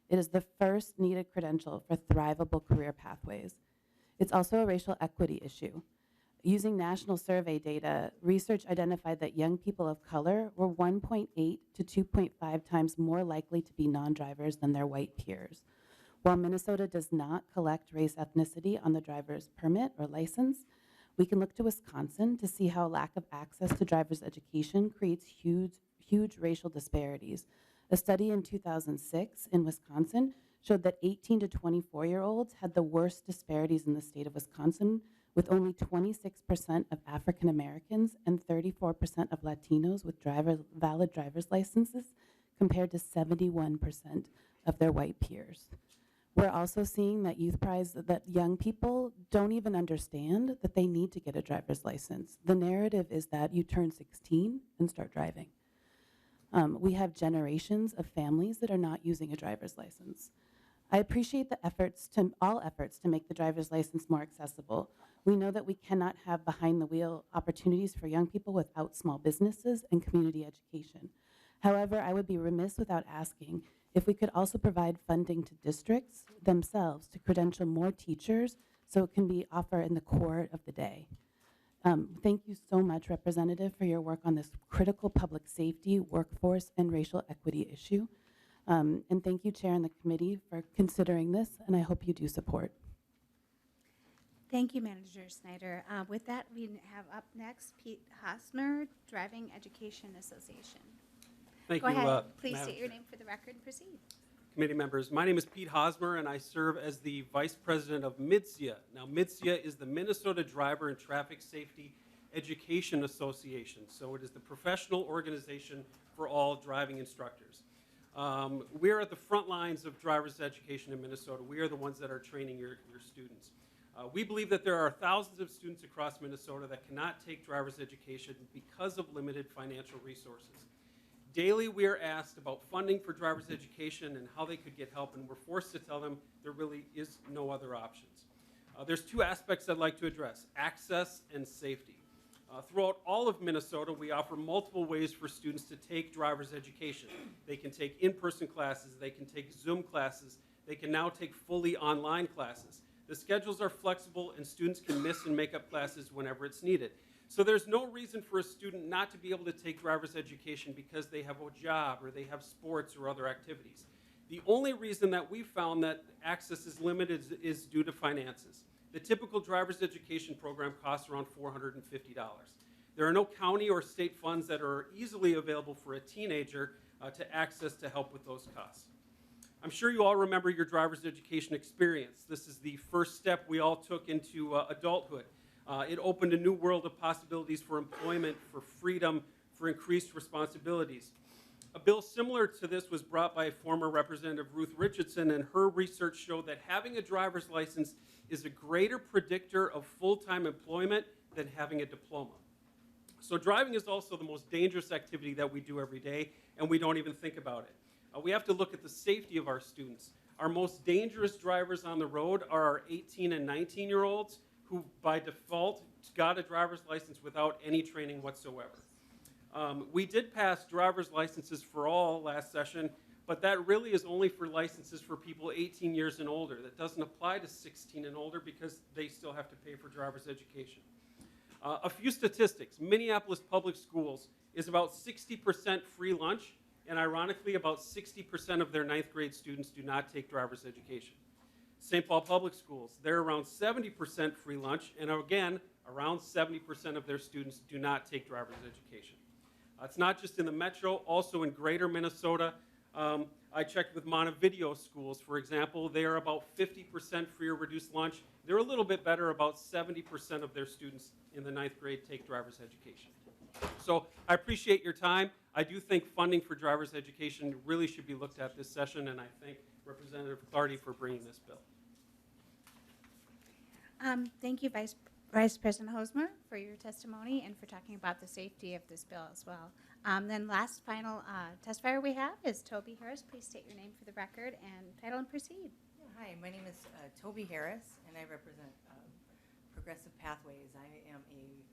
It is the first needed credential for thrivable career pathways. It's also a racial equity issue. using national survey data, research identified that young people of color were 1.8 to 2.5 times more likely to be non-drivers than their white peers. While Minnesota does not collect race ethnicity on the driver's permit or license, we can look to Wisconsin to see how lack of access to driver's education creates huge racial disparities. A study in 2006 in Wisconsin showed that 18 to 24-year-olds had the worst disparities in the state of Wisconsin, with only 26% of African Americans and 34% of Latinos with valid driver's licenses, compared to 71% of their white peers. We're also seeing that that young people don't even understand that they need to get a driver's license. The narrative is that you turn 16 and start driving. We have generations of families that are not using a driver's license. I appreciate all efforts to make the driver's license more accessible. We know that we cannot have behind-the-wheel opportunities for young people without small businesses and community education. However, I would be remiss without asking if we could also provide funding to districts themselves to credential more teachers so it can be offered in the core of the day. Thank you so much, Representative, for your work on this critical public safety, workforce, and racial equity issue. And thank you, Chair and the committee, for considering this, and I hope you do support. Thank you, Manager Snyder. With that, we have up next Pete Hosmer, Driving Education Association. Thank Go you, ahead. Please Madam state your Chair. name for the record and proceed. Committee members, my name is Pete Hosmer, and I serve as the Vice President of MIDSIA. Now, MIDSIA is the Minnesota Driver and Traffic Safety Education Association, so it is the professional organization for all driving instructors. We are at the front lines of driver's education in Minnesota. We are the ones that are training your students. We believe that there are thousands of students across Minnesota that cannot take driver's education because of limited financial resources. Daily, we are asked about funding for driver's education and how they could get help, and we're forced to tell them there really is no other options. There's two aspects I'd like to address: access and safety. Throughout all of Minnesota, we offer multiple ways for students to take driver's education. They can take in-person classes, they can take Zoom classes, they can now take fully online classes. The schedules are flexible, and students can miss and make up classes whenever it's needed. So there's no reason for a student not to be able to take driver's education because they have a job or they have sports or other activities. The only reason that we've found that access is limited is due to finances. The typical driver's education program costs around $450. There are no county or state funds that are easily available for a teenager to access to help with those costs. I'm sure you all remember your driver's education experience. This is the first step we all took into adulthood. It opened a new world of possibilities for employment, for freedom, for increased responsibilities. A bill similar to this was brought by former Representative Ruth Richardson, and her research showed that having a driver's license is a greater predictor of full-time employment than having a diploma. So driving is also the most dangerous activity that we do every day, and we don't even think about it. We have to look at the safety of our students. Our most dangerous drivers on the road are our 18 and 19-year-olds who by default got a driver's license without any training whatsoever. We did pass driver's licenses for all last session, but that really is only for licenses for people 18 years and older. That doesn't apply to 16 and older because they still have to pay for driver's education. A few statistics. Minneapolis Public Schools is about 60% free lunch, and ironically, about 60% of their 9th grade students do not take driver's education. St. Paul Public Schools, they're around 70% free lunch, and again, around 70% of their students do not take driver's education. It's not just in the metro, also in greater Minnesota. I checked with Montevideo schools, for example. They are about 50% free or reduced lunch. They're a little bit better. About 70% of their students in the 9th grade take driver's education. So I appreciate your time. I do think funding for driver's education really should be looked at this session, and I thank Representative Clardy for bringing this bill. Thank you, Vice President Hosmer, for your testimony and for talking about the safety of this bill as well. Then last final testifier we have is Toby Harris. Please state your name for the record and title and proceed. Yeah, hi, my name is Toby Harris, and I represent Progressive Pathways. I am a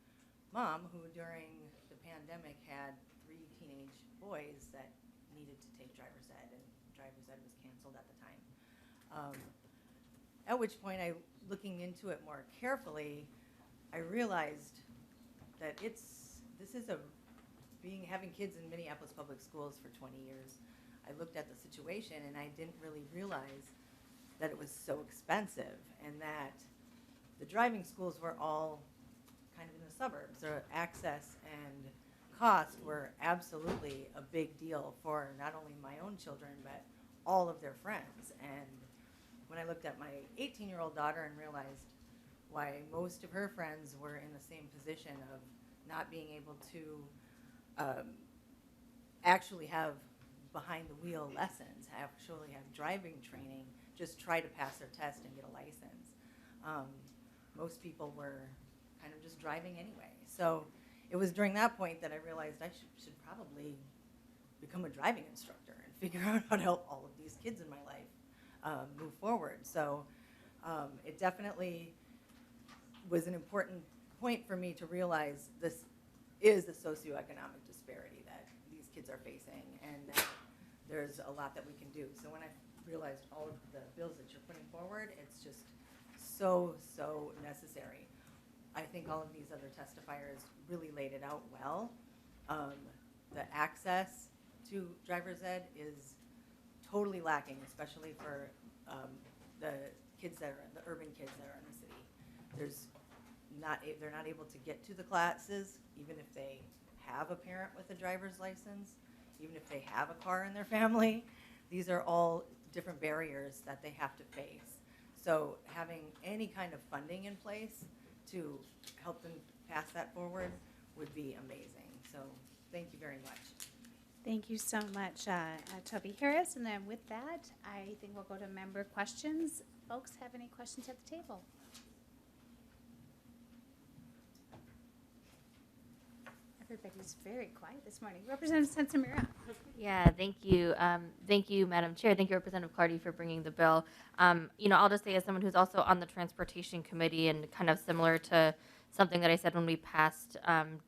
mom who during the pandemic had 3 teenage boys that needed to take driver's ed, and driver's ed was canceled at the time. At which point, looking into it more carefully, I realized that having kids in Minneapolis public schools for 20 years, I looked at the situation and I didn't really realize that it was so expensive and that the driving schools were all kind of in the suburbs. Their access and cost were absolutely a big deal for not only my own children, but all of their friends. And when I looked at my 18-year-old daughter and realized why most of her friends were in the same position of not being able to actually have behind the wheel lessons, actually have driving training, just try to pass their test and get a license. Most people were kind of just driving anyway. So it was during that point that I realized I should probably become a driving instructor and figure out how to help all of these kids in my life move forward. So it definitely was an important point for me to realize this is the socioeconomic disparity that these kids are facing, and that there's a lot that we can do. So when I realized all of the bills that you're putting forward, it's just so necessary. I think all of these other testifiers really laid it out well. The access to driver's ed is totally lacking, especially for the kids that are the urban kids that are in the city. They're not able to get to the classes, even if they have a parent with a driver's license, even if they have a car in their family. These are all different barriers that they have to face. So having any kind of funding in place to help them pass that forward would be amazing. So thank you very much. Thank you so much, Toby Harris. And then with that, I think we'll go to member questions. Folks, have any questions at the table? Everybody's very quiet this morning. Representative Sensamira. Yeah, thank you. Thank you, Madam Chair. Thank you, Representative Clardy, for bringing the bill. I'll just say, as someone who's also on the Transportation Committee, and kind of similar to something that I said when we passed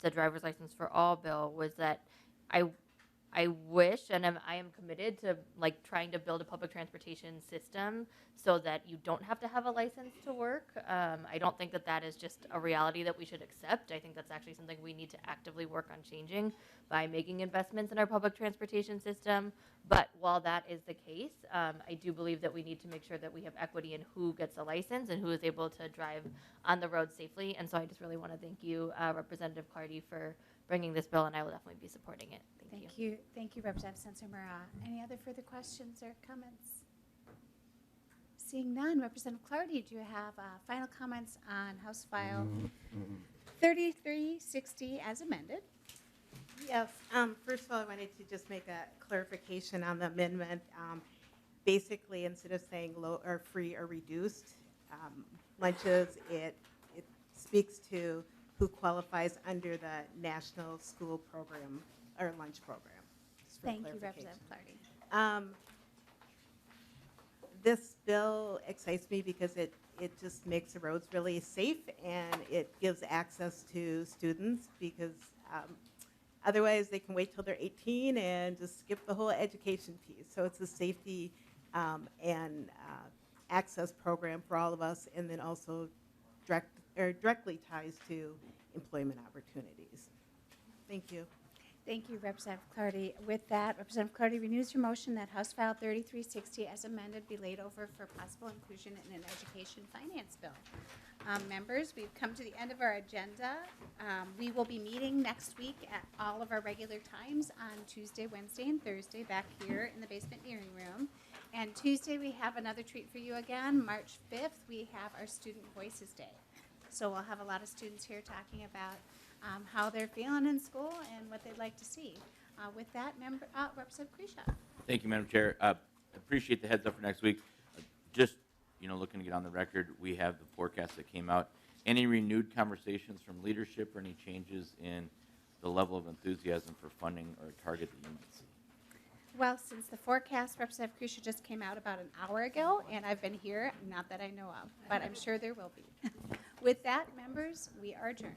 the driver's license for all bill, was that I wish, and I am committed to trying to build a public transportation system so that you don't have to have a license to work. I don't think that is just a reality that we should accept. I think that's actually something we need to actively work on changing by making investments in our public transportation system. But while that is the case, I do believe that we need to make sure that we have equity in who gets a license and who is able to drive on the road safely. And so I just really want to thank you, Representative Clardy, for bringing this bill, and I will definitely be supporting it. Thank you. Thank you, Representative Sensamira. Any other further questions or comments? Seeing none, Representative Clardy, do you have final comments on House File 3360 as amended? Yes. First of all, I wanted to just make a clarification on the amendment. Basically, instead of saying low or free or reduced lunches, it speaks to who qualifies under the national school program or lunch program. Thank you, Representative Clardy. This bill excites me because it just makes the roads really safe, and it gives access to students, because otherwise they can wait till they're 18 and just skip the whole education piece. So it's a safety and access program for all of us, and then also directly ties to employment opportunities. Thank you. Thank you, Representative Clardy. With that, Representative Clardy renews your motion that House File 3360 as amended be laid over for possible inclusion in an education finance bill. Members, we've come to the end of our agenda. We will be meeting next week at all of our regular times on Tuesday, Wednesday, and Thursday back here in the basement hearing room. And Tuesday we have another treat for you again. March 5th, we have our Student Voices Day. So we'll have a lot of students here talking about how they're feeling in school and what they'd like to see. With that, Representative Krisha. Thank you, Madam Chair. Appreciate the heads up for next week. Just, looking to get on the record, we have the forecast that came out. Any renewed conversations from leadership or any changes in the level of enthusiasm for funding or target that you might see? Well, since the forecast, Representative Krisha, just came out about an hour ago, and I've been here, not that I know of, but I'm sure there will be. With that, members, we are adjourned.